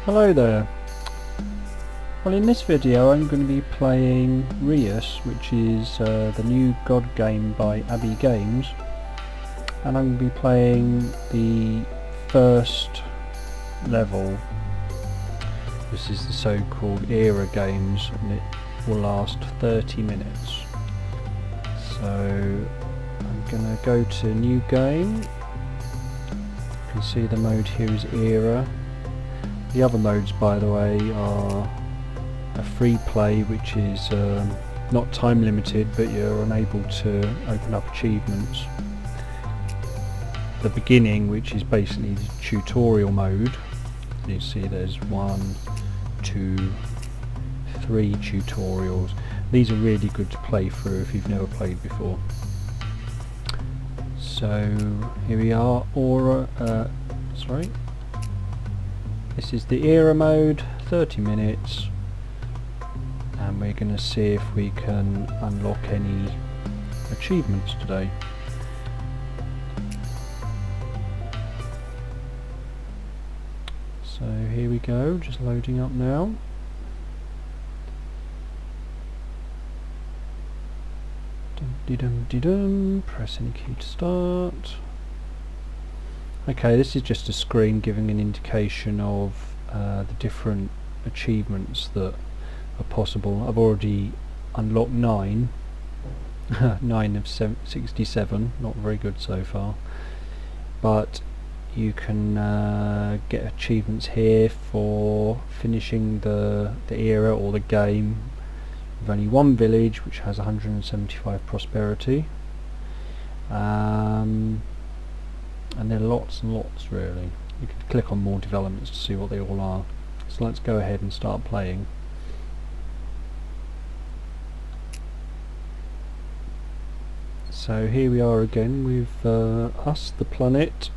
Hello there. Well, in this video I'm going to be playing Reus, which is the new God game by Abbey Games, and I'm going to be playing the first level. This is the so-called era games, and it will last 30 minutes. So I'm going to go to new game. You can see the mode here is era. The other modes, by the way, are a free play, which is not time limited, but you're unable to open up achievements. The beginning, which is basically the tutorial mode. You see there's 1, 2, 3 tutorials. These are really good to play through if you've never played before. So here we are, this is the era mode, 30 minutes, and we're going to see if we can unlock any achievements today. So here we go, just loading up now. Dum-de-dum-de-dum, press any key to start. Okay, this is just a screen giving an indication of the different achievements that are possible. I've already unlocked 9. 9 of 67, not very good so far. But you can get achievements here for finishing the era or the game with only one village, which has 175 prosperity. And there are lots and lots, really. You can click on more developments to see what they all are. So let's go ahead and start playing. So here we are again with us, the planet,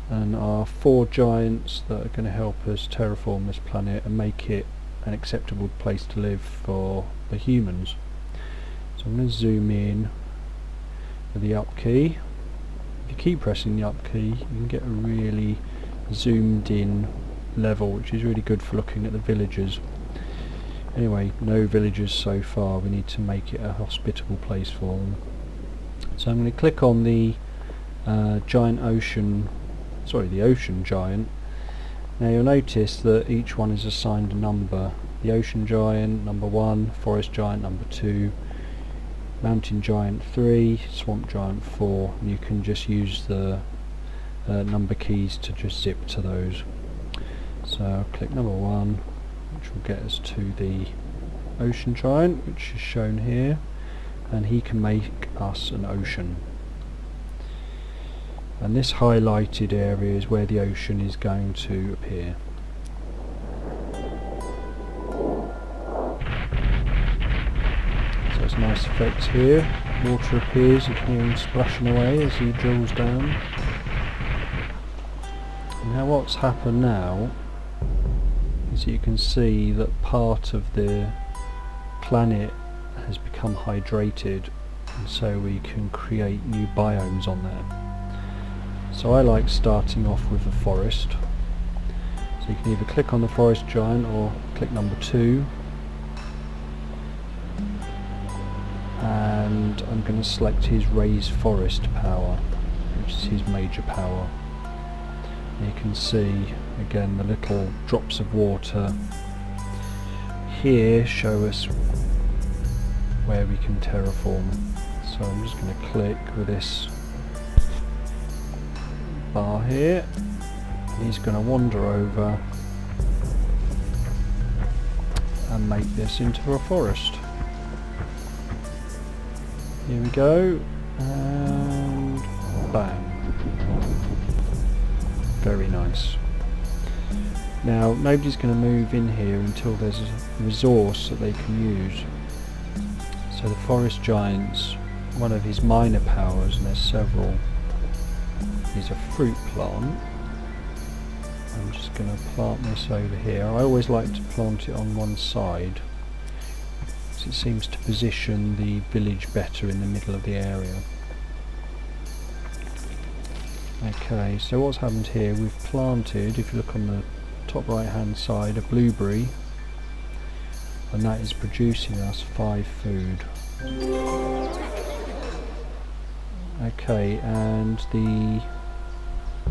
and our 4 giants that are going to help us terraform this planet and make it an acceptable place to live for the humans. So I'm going to zoom in with the up key. If you keep pressing the up key, you can get a really zoomed in level, which is really good for looking at the villagers. Anyway, no villagers so far. We need to make it a hospitable place for them. So I'm going to click on the the ocean giant. Now you'll notice that each one is assigned a number. The ocean giant number 1, forest giant number 2, mountain giant 3, swamp giant 4, and you can just use the number keys to just zip to those. So I'll click number 1, which will get us to the ocean giant, which is shown here, and he can make us an ocean. And this highlighted area is where the ocean is going to appear. So it's nice effects here. Water appears, you can hear him splashing away as he drills down. Now what's happened now is you can see that part of the planet has become hydrated, and so we can create new biomes on there. So I like starting off with the forest. So you can either click on the forest giant or click number 2. And I'm going to select his raise forest power, which is his major power. And you can see again the little drops of water here show us where we can terraform. So I'm just going to click with this bar here. He's going to wander over and make this into a forest. Here we go, and bang. Very nice. Now nobody's going to move in here until there's a resource that they can use. So the forest giant's one of his minor powers, and there's several, is a fruit plant. I'm just going to plant this over here. I always like to plant it on one side, because it seems to position the village better in the middle of the area. Okay, so what's happened here, we've planted, if you look on the top right hand side a blueberry, and that is producing us 5 food. Okay, and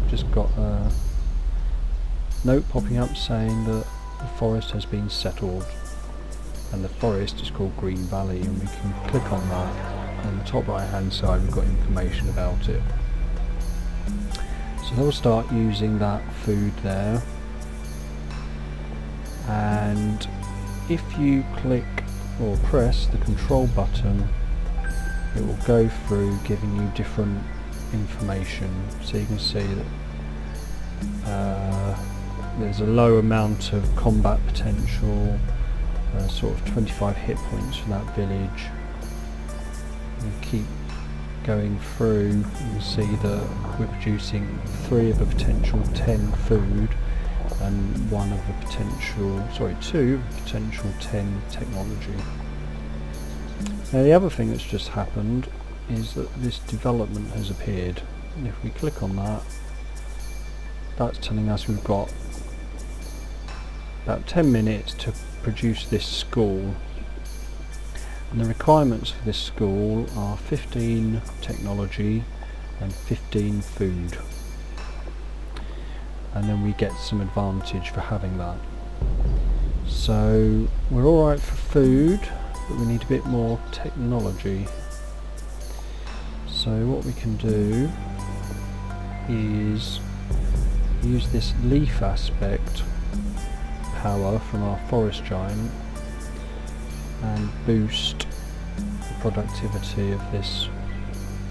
just got a note popping up saying that the forest has been settled, and the forest is called Green Valley, and we can click on that. On the top right hand side we've got information about it. So they'll start using that food there, and if you click or press the control button, it will go through giving you different information. So you can see that there's a low amount of combat potential, sort of 25 hit points for that village. You keep going through, you can see that we're producing 3 of a potential 10 food and 2 of a potential 10 technology. Now the other thing that's just happened is that this development has appeared, and if we click on that, that's telling us we've got about 10 minutes to produce this school, and the requirements for this school are 15 technology and 15 food, and then we get some advantage for having that. So we're alright for food, but we need a bit more technology. So what we can do is use this leaf aspect power from our forest giant and boost the productivity of this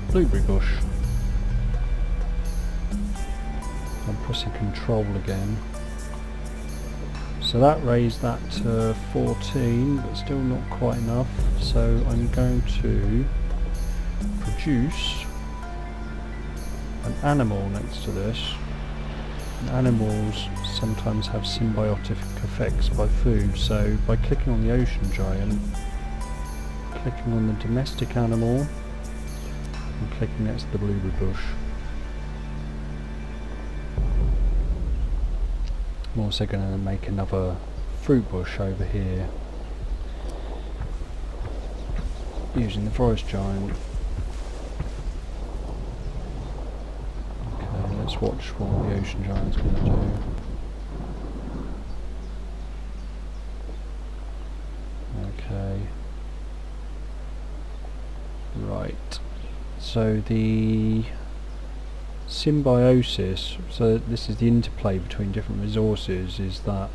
blueberry bush. I'm pressing control again. So that raised that to 14, but still not quite enough. So I'm going to produce an animal next to this. And animals sometimes have symbiotic effects by food, so by clicking on the ocean giant, clicking on the domestic animal, and clicking next to the blueberry bush. I'm also going to make another fruit bush over here using the forest giant. Okay, let's watch what the ocean giant's going to do. Okay. Right. So the symbiosis, so this is the interplay between different resources, is that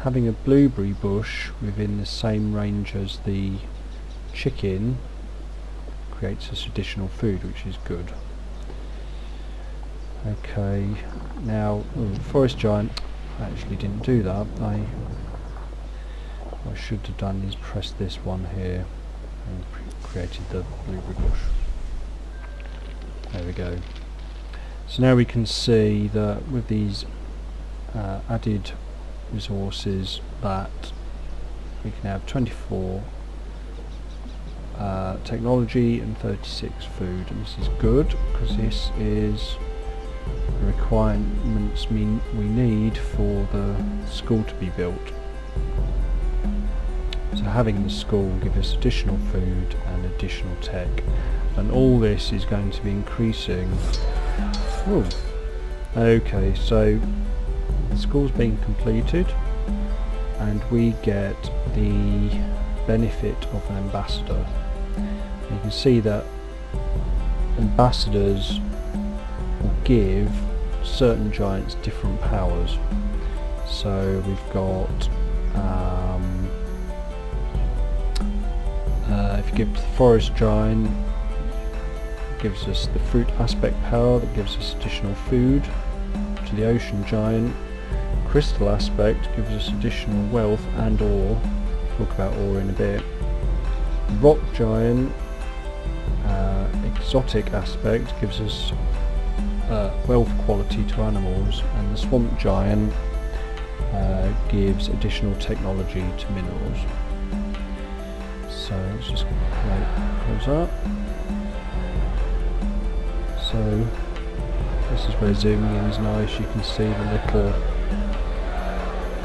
having a blueberry bush within the same range as the chicken creates us additional food, which is good. Okay, now forest giant actually didn't do that. What I should have done is press this one here and created the blueberry bush. There we go. So now we can see that with these added resources that we can have 24 technology and 36 food, and this is good because this is the requirements we need for the school to be built. So having the school will give us additional food and additional tech, and all this is going to be increasing. Ooh. Okay, so the school's being completed and we get the benefit of an ambassador. You can see that ambassadors will give certain giants different powers. So we've got if you give to the forest giant, gives us the fruit aspect power that gives us additional food. To the ocean giant, crystal aspect gives us additional wealth and ore. We'll talk about ore in a bit. Rock giant, exotic aspect gives us wealth quality to animals, and the swamp giant gives additional technology to minerals. So let's just close up. So this is where zooming in is nice. You can see the little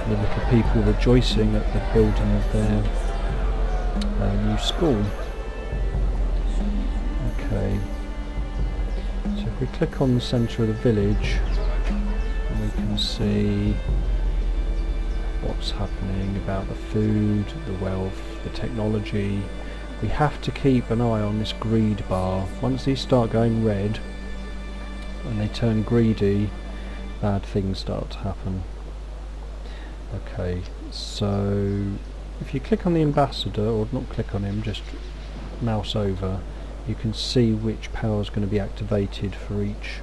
the little people rejoicing at the building of their new school. Okay, so if we click on the centre of the village, we can see what's happening about the food, the wealth, the technology. We have to keep an eye on this greed bar. Once these start going red and they turn greedy, bad things start to happen. Okay, so if you click on the ambassador, or not click on him, just mouse over, you can see which power is going to be activated for each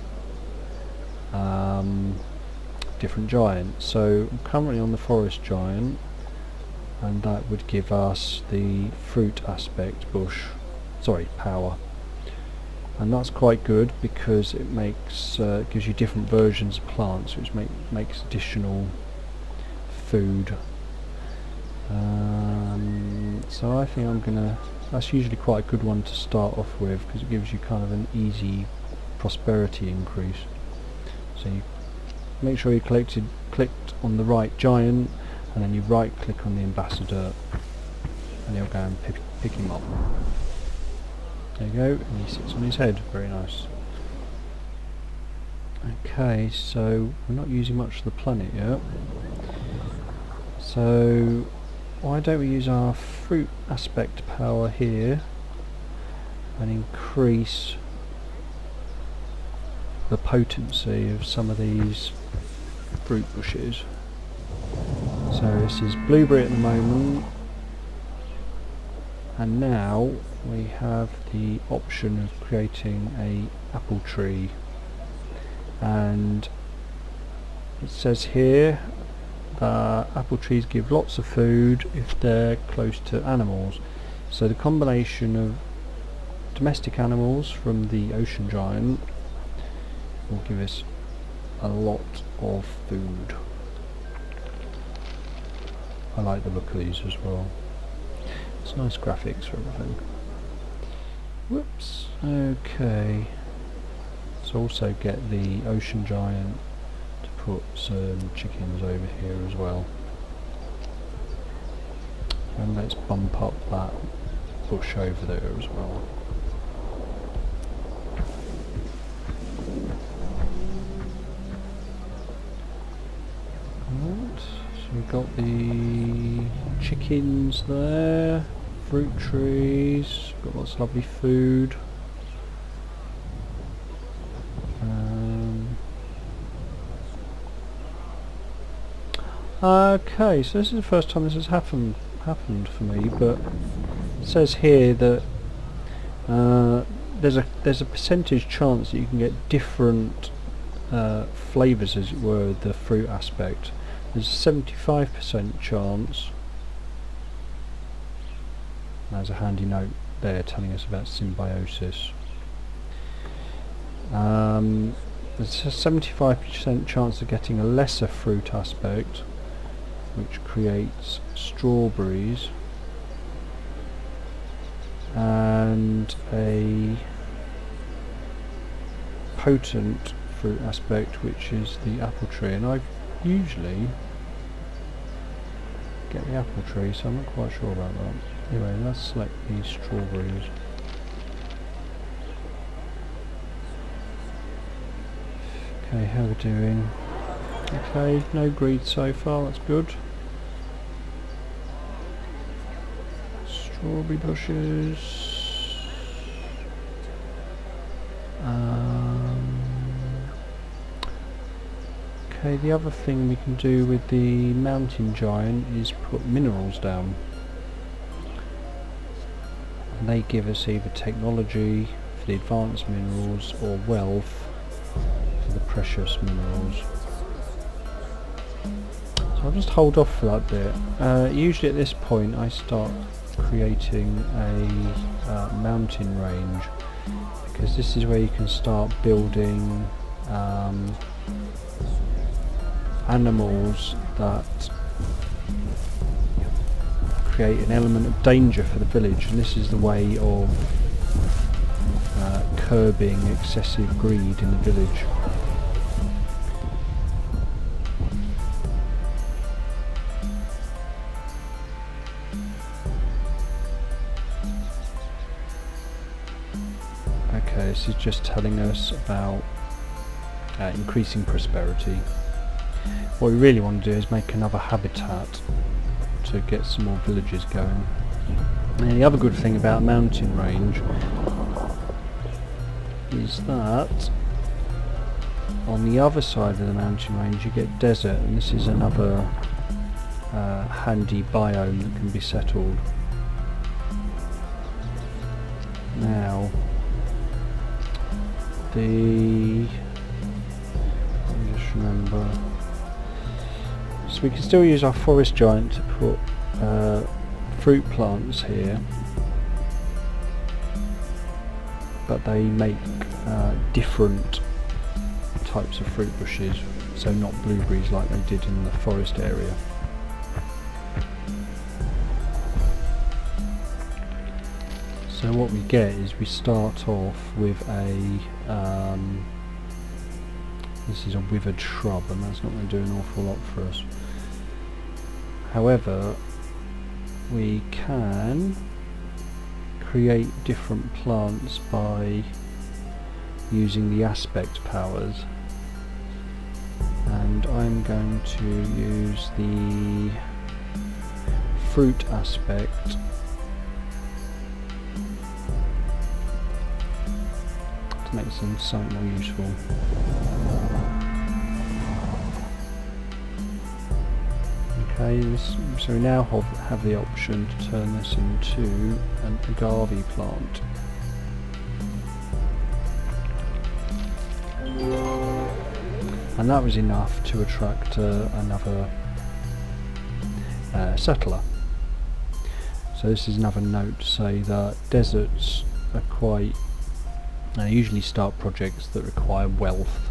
different giant. So I'm currently on the forest giant, and that would give us the fruit aspect power, and that's quite good because it makes gives you different versions of plants, which makes additional food. So I think that's usually quite a good one to start off with, because it gives you kind of an easy prosperity increase. So you make sure you clicked on the right giant, and then you right click on the ambassador, and you'll go and pick him up. There you go, and he sits on his head. Very nice. Okay, so we're not using much of the planet yet. So why don't we use our fruit aspect power here and increase the potency of some of these fruit bushes. So this is blueberry at the moment, and now we have the option of creating a apple tree, and it says here that apple trees give lots of food if they're close to animals. So the combination of domestic animals from the ocean giant will give us a lot of food. I like the look of these as well. It's nice graphics for everything. Whoops. Okay. Let's also get the ocean giant to put some chickens over here as well. And let's bump up that bush over there as well. Right, so we've got the chickens there, fruit trees, got lots of lovely food. Okay, so this is the first time this has happened for me, but it says here that there's a percentage chance that you can get different flavours, as it were, of the fruit aspect. There's a 75% chance. There's a handy note there telling us about symbiosis. There's a 75% chance of getting a lesser fruit aspect, which creates strawberries, and a potent fruit aspect, which is the apple tree. And I usually get the apple tree, so I'm not quite sure about that. Anyway, let's select these strawberries. Okay, how are we doing? Okay, no greed so far, that's good. Strawberry bushes. Okay, the other thing we can do with the mountain giant is put minerals down. And they give us either technology for the advanced minerals or wealth for the precious minerals. So I'll just hold off for that bit. Usually at this point I start creating a mountain range, because this is where you can start building animals that create an element of danger for the village, and this is the way of curbing excessive greed in the village. this is just telling us about increasing prosperity. What we really want to do is make another habitat to get some more villages going. And the other good thing about a mountain range is that on the other side of the mountain range you get desert, and this is another handy biome that can be settled. Now, let me just remember. So we can still use our forest giant to put fruit plants here, but they make different types of fruit bushes, so not blueberries like they did in the forest area. So what we get is we start off with a this is a withered shrub, and that's not going to do an awful lot for us. However, we can create different plants by using the aspect powers, and I'm going to use the fruit aspect to make something more useful. Okay, so we now have the option to turn this into an agave plant. And that was enough to attract another settler. So this is another note to say that deserts are quite usually start projects that require wealth.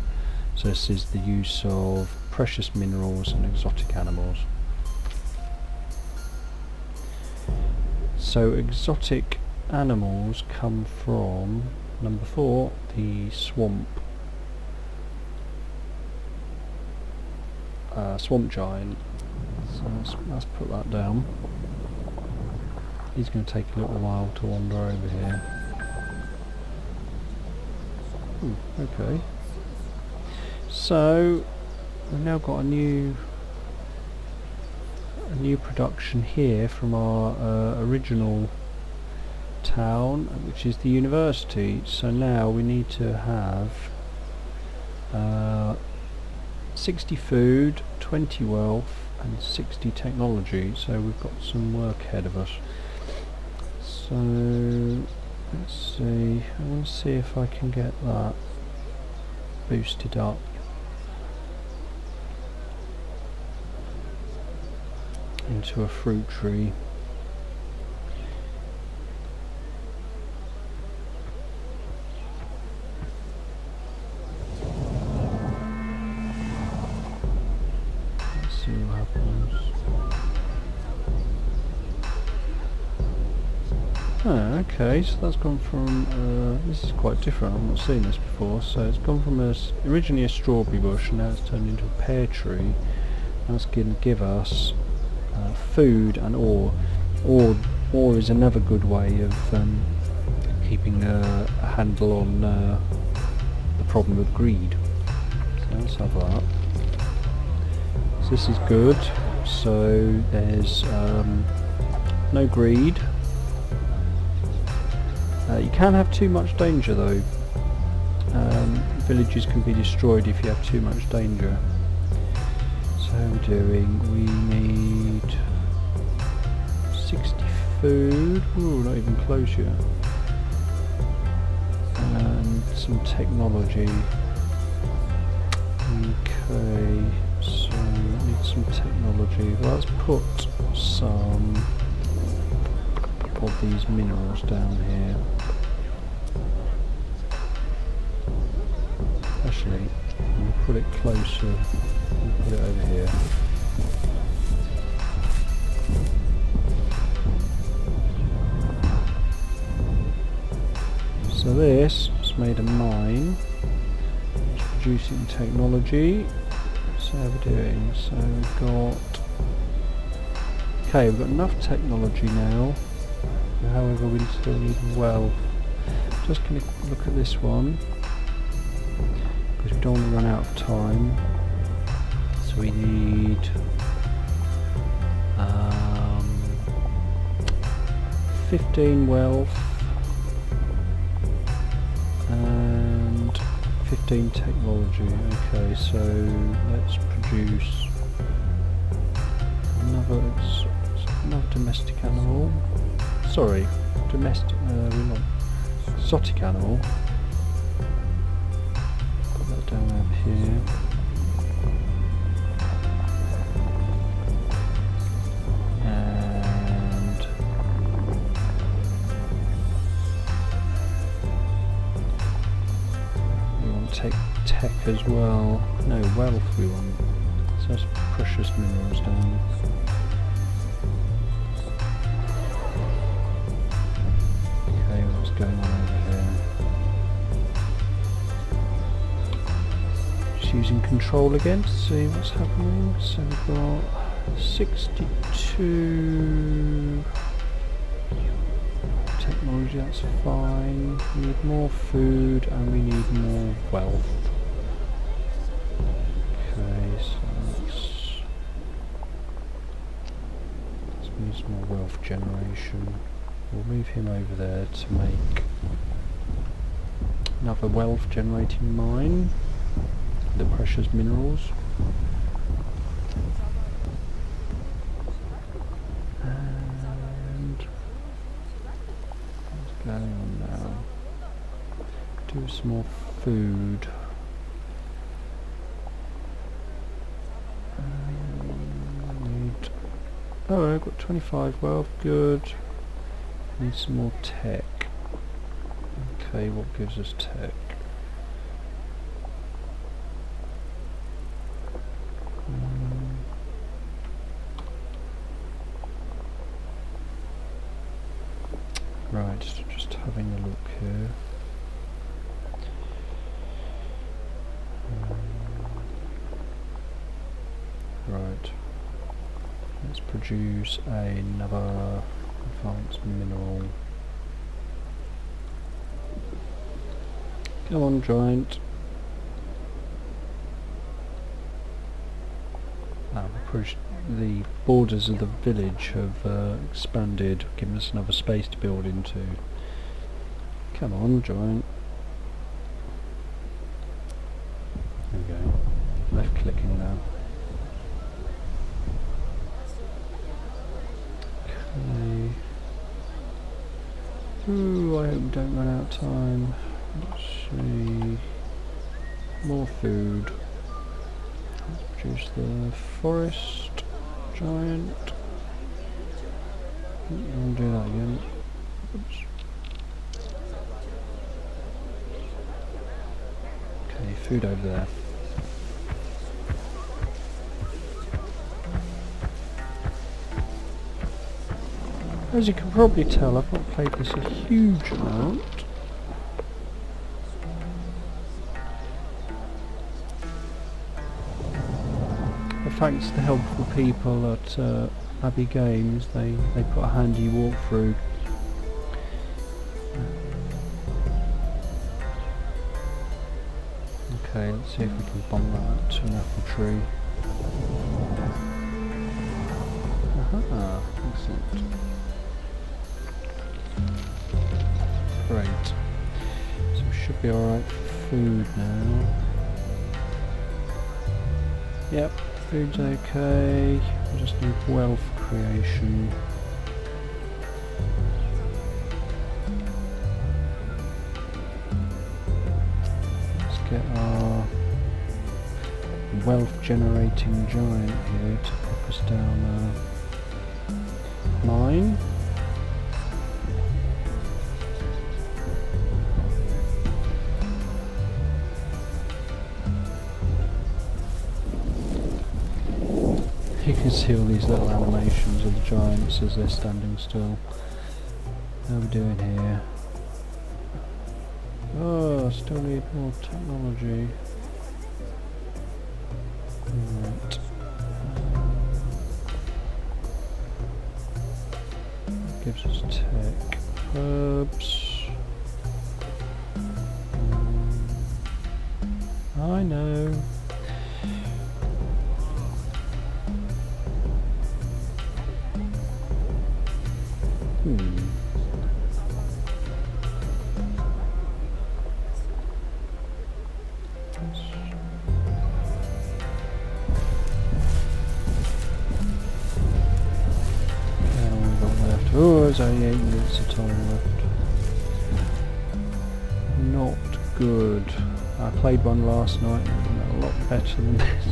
So this is the use of precious minerals and exotic animals. So exotic animals come from number 4, the swamp giant. So let's put that down. He's going to take a little while to wander over here. Okay. So we've now got a new production here from our original town, which is the university. So now we need to have 60 food, 20 wealth and 60 technology, so we've got some work ahead of us. So let's see, I want to see if I can get that boosted up. Into a fruit tree. Let's see what happens. Oh, okay, so that's gone from, this is quite different, I've not seen this before. So it's gone from originally a strawberry bush, and now it's turned into a pear tree. That's going to give us food and ore. Ore is another good way of keeping a handle on the problem of greed. So let's have that. So this is good. So there's no greed. You can have too much danger though. Villages can be destroyed if you have too much danger. So how are we doing? We need 60 food. Ooh, not even close yet. And some technology. Okay, so I need some technology. Well, let's put some of these minerals down here. Actually, we'll put it closer. We'll put it over here. So this is made a mine. It's producing technology. So how are we doing? So we've got... Okay, we've got enough technology now. However, we still need wealth. Just going to look at this one, because we don't want to run out of time. So we need 15 wealth and 15 technology. Okay, so let's produce another domestic animal. Sorry, domestic. We're not exotic animal. Put that down over here. And we want to take tech as well. No, wealth we want. So that's precious minerals down. Going on over here. Just using control again to see what's happening. So we've got 62 technology, that's fine. We need more food and we need more wealth. Okay, so let's use more wealth generation. We'll move him over there to make another wealth generating mine, the precious minerals. And what's going on now? Do some more food. Oh, I've got 25 wealth, good. Need some more tech. Okay, what gives us tech? Right, just having a look here. Right, let's produce another advanced mineral. Come on, giant. The borders of the village have expanded, giving us another space to build into. Come on, giant. There we go. Left clicking now. Okay. Ooh, I hope we don't run out of time. Let's see. More food. Let's produce the forest giant. I'll do that again. Oops. Okay, food over there. As you can probably tell, I've not played this a huge amount. But thanks to the helpful people at Abbey Games, they put a handy walkthrough. Okay, let's see if we can bomb that to an apple tree. Aha, excellent. Great. So we should be alright for food now. Yep, food's okay. We just need wealth creation. Let's get our wealth generating giant here to pop us down a mine. You can see all these little animations of the giants as they're standing still. How are we doing here? Oh, still need more technology. Right. Gives us tech. Herbs. I know. Oh, there's only 8 minutes of time left. Not good. I played one last night and it went a lot better than this.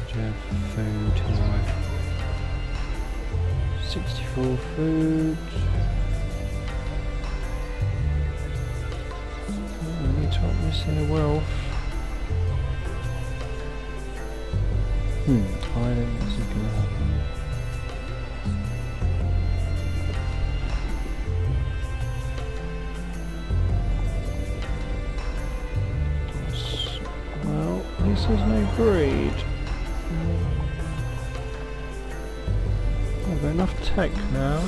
Do you have food here? 64 food. Their wealth. I don't think this is going to happen. Well, at least there's no greed. I've got enough tech now.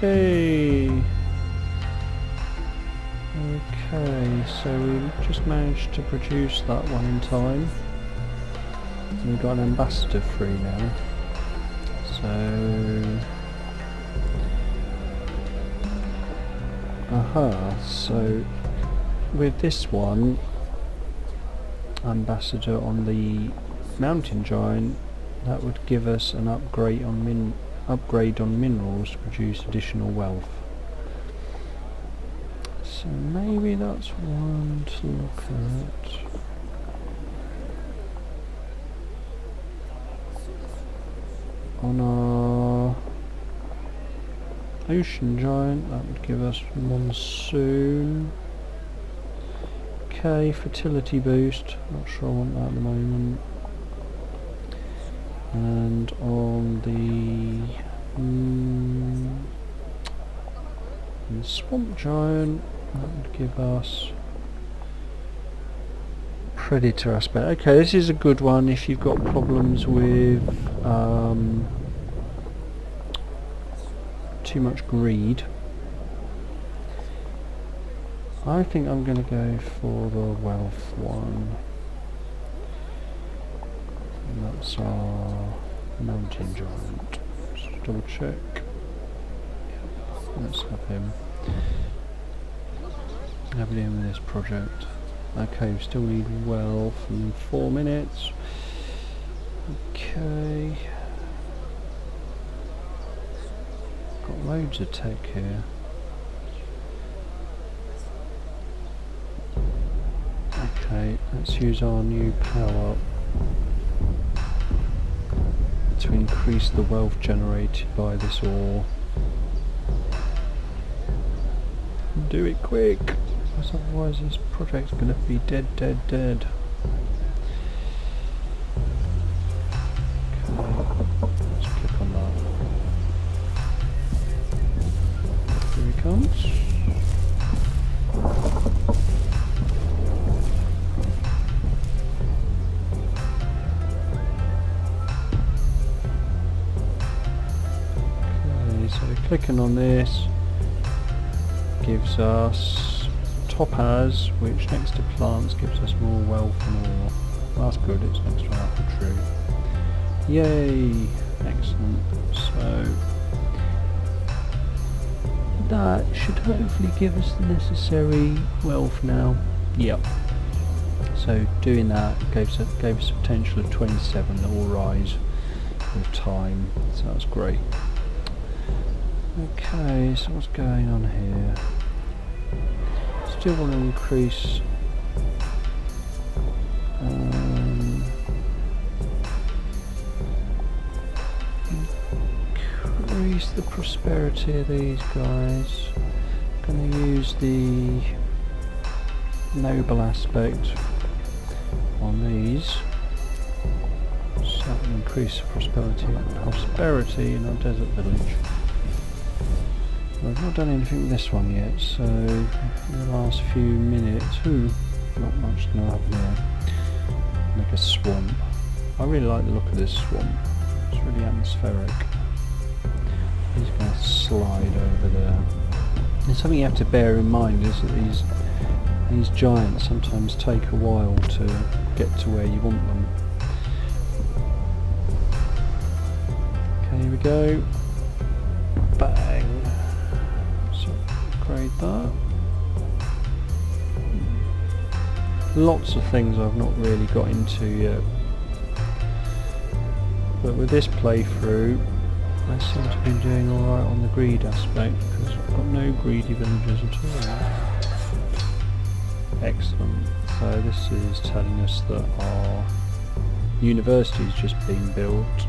Hey! Okay, so we just managed to produce that one in time. And we've got an ambassador free now. So... so with this one, ambassador on the mountain giant, that would give us an upgrade on minerals to produce additional wealth. So maybe that's one to look at. On our ocean giant, that would give us monsoon. Okay, fertility boost, not sure I want that at the moment. And on the swamp giant, that would give us predator aspect. Okay, this is a good one if you've got problems with too much greed. I think I'm going to go for the wealth one. And that's our mountain giant. Just double check. Let's have him. Have it in with this project. Okay, we still need wealth in 4 minutes. Okay. Got loads of tech here. Okay, let's use our new power to increase the wealth generated by this ore. Do it quick, because otherwise this project's going to be dead. Okay, let's click on that. Here he comes. Okay, so clicking on this gives us topaz, which next to plants gives us more wealth and ore. That's good, it's next to an apple tree. Yay! Excellent. So that should hopefully give us the necessary wealth now. Yep. So doing that gave us a potential of 27 that will rise with time. So that's great. Okay, so what's going on here? Still want to increase the prosperity of these guys. Going to use the noble aspect on these, so that will increase the prosperity in our desert village. We've not done anything with this one yet, so in the last few minutes, not much going to happen here. make a swamp. I really like the look of this swamp. It's really atmospheric. He's going to slide over there. And something you have to bear in mind is that these giants sometimes take a while to get to where you want them. Okay, here we go. Bang. So upgrade that. Lots of things I've not really got into yet. But with this playthrough, I seem to be doing alright on the greed aspect, because I've got no greedy villagers at all. Excellent. So this is telling us that our university is just being built,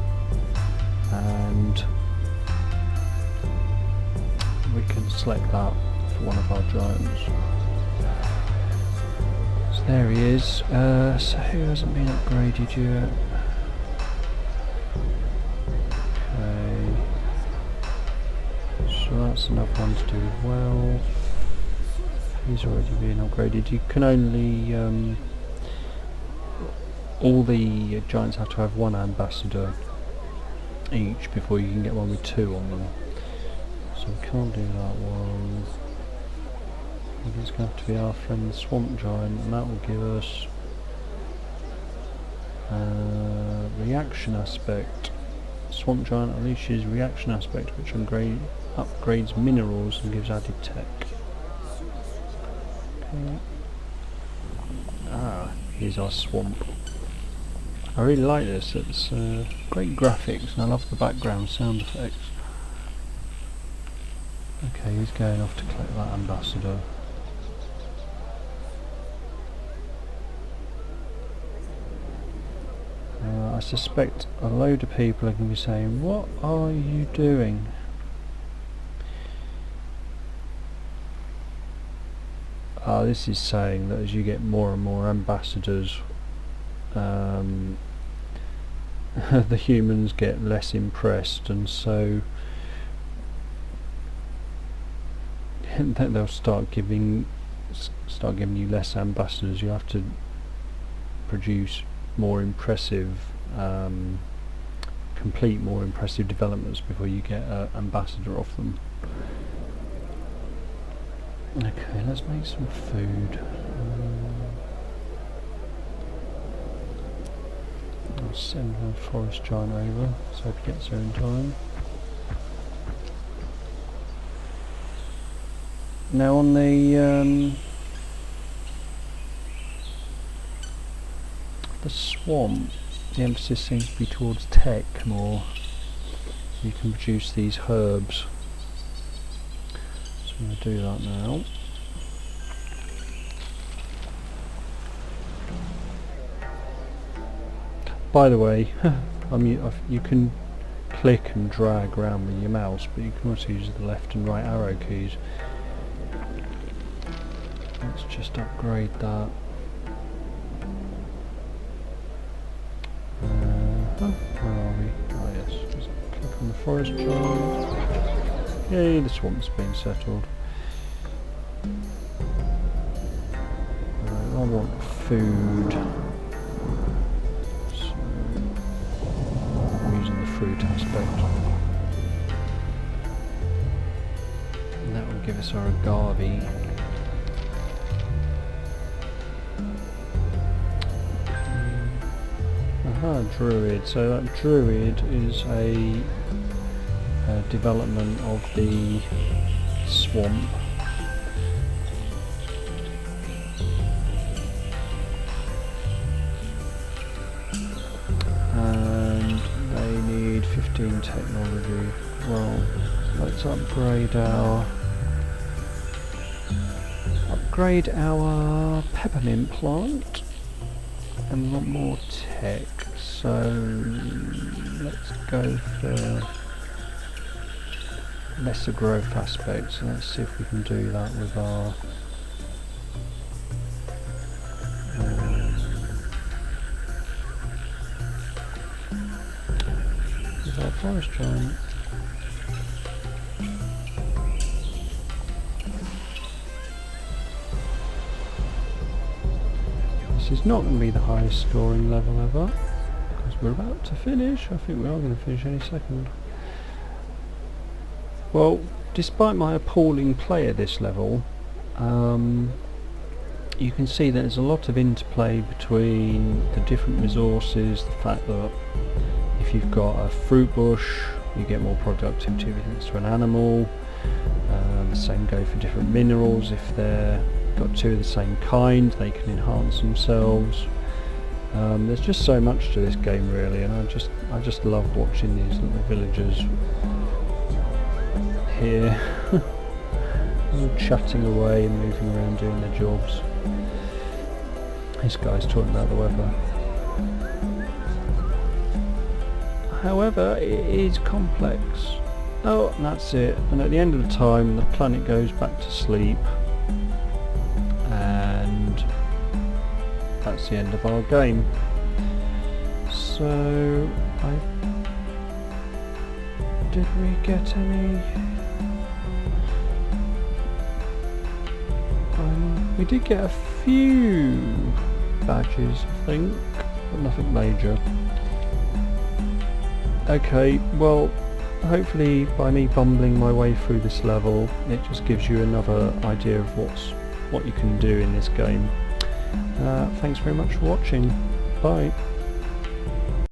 and we can select that for one of our giants. So there he is. So who hasn't been upgraded yet? So that's another one to do as well. He's already been upgraded. You can only all the giants have to have one ambassador each before you can get one with 2 on them. So we can't do that one. I think it's going to have to be our friend the swamp giant, and that will give us reaction aspect. Swamp giant unleashes reaction aspect, which upgrades minerals and gives added tech. Okay. Here's our swamp. I really like this. It's great graphics, and I love the background sound effects. Okay, he's going off to collect that ambassador. I suspect a load of people are going to be saying, "What are you doing?" This is saying that as you get more and more ambassadors, the humans get less impressed, and so they'll start giving you less ambassadors. You have to produce more impressive, complete more impressive developments before you get an ambassador off them. Okay, let's make some food. I'll send a forest giant over, so hope he gets there in time. Now on the swamp, the emphasis seems to be towards tech more. You can produce these herbs. So I'm going to do that now. By the way, you can click and drag around with your mouse, but you can also use the left and right arrow keys. Let's just upgrade that. Where are we? Oh yes, just click on the forest giant. Yay, the swamp's been settled. I want food. So, I'm using the fruit aspect. And that will give us our agave. Druid. So that druid is a development of the swamp. And they need 15 technology. Well, let's upgrade our peppermint plant. And we want more tech. So let's go for lesser growth aspects. Let's see if we can do that with our forest giant. this is not going to be the highest scoring level ever, because we're about to finish. I think we are going to finish any second. Well, despite my appalling play at this level, you can see that there's a lot of interplay between the different resources, the fact that if you've got a fruit bush, you get more productivity thanks to an animal. The same go for different minerals. If they've got two of the same kind, they can enhance themselves. There's just so much to this game really, and I just love watching these little villagers here all chatting away and moving around doing their jobs. This guy's talking about the weather. However, it is complex. Oh, and that's it. And at the end of the time, the planet goes back to sleep, and that's the end of our game. So, did we get any? We did get a few badges, I think, but nothing major. Okay, well, hopefully by me bumbling my way through this level, it just gives you another idea of what you can do in this game. Thanks very much for watching. Bye.